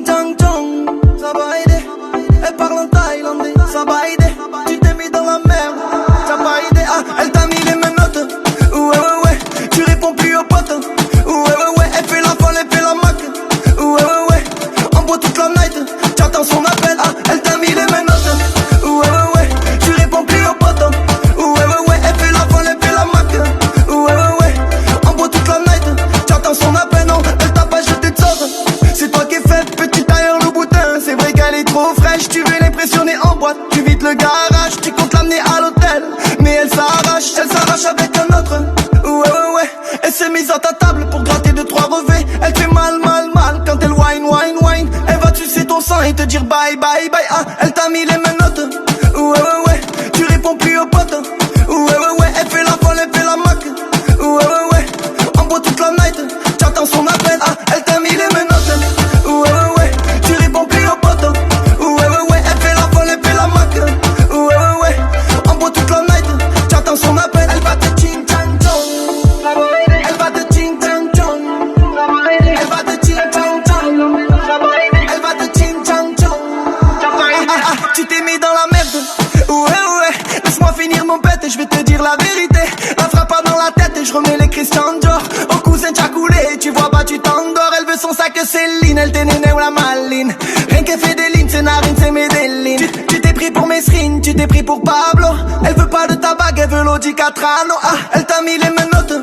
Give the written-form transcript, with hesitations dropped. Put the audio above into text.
chang chong, ça va aider. Elle parle en thaïlandais, ça va aider. Tu t'es mis dans la merde, ça va aider. Ah, elle t'a mis les menottes, ouais ouais ouais. Tu réponds plus aux potes, ouais ouais ouais. Elle fait la folle, elle fait la mac, ouais ouais ouais. On boit toute la night, j'attends son appel. Ah, elle t'a mis les menottes, ouais ouais ouais. Tu réponds plus aux potes, ouais ouais ouais. Elle fait la folle, elle fait la mac, ouais ouais ouais. On boit toute la night, j'attends son appel. Non, elle t'a pas jeté de sorte. C'est toi qui es faite, petit tailleur le boutin. C'est vrai qu'elle est trop fraîche, tu veux l'impressionner en boîte. Tu vides le garage, tu comptes l'amener à l'hôtel. Mais elle s'arrache avec un autre. Ouais ouais ouais. Elle s'est mise à ta table pour gratter 2-3 revêts. Elle fait mal quand elle whine. Elle va sucer ton sang et te dire bye bye bye. Ah, elle t'a mis les menottes. Ouais ouais ouais. Tu réponds plus aux potes. Ouais ouais ouais. Elle fait la folle, elle fait la mac. Ouais ouais ouais. On boit toute la night, j'attends son appel. Ah, elle t'a mis les menottes. Ouais ouais ouais. Tu réponds plus aux potes. Ouais ouais ouais. Elle fait la folle, elle fait la mac. Ouais ouais ouais. On boit toute la night, j'attends son appel. Elle va te ching chang chong. Elle va te ching chang chong. Elle va te ching chang chong. Elle va te ching chang chong. Ah, tu t'es mis dans la merde. Ouais ouais. Laisse-moi finir mon pète et je vais te dire la vérité. La frappe pas dans la tête et je remets les Christian Dior. Au cousin t'as coulé, tu vois pas tu t'endors. Elle veut son sac Céline, elle t'est néné ou la maline. Rien qu'elle fait des lignes, c'est narine, c'est Medellin. Tu t'es pris pour Mesrine, tu t'es pris pour Pablo. Elle veut pas de ta bague, elle veut l'Audi Catrano. Ah, elle t'a mis les menottes.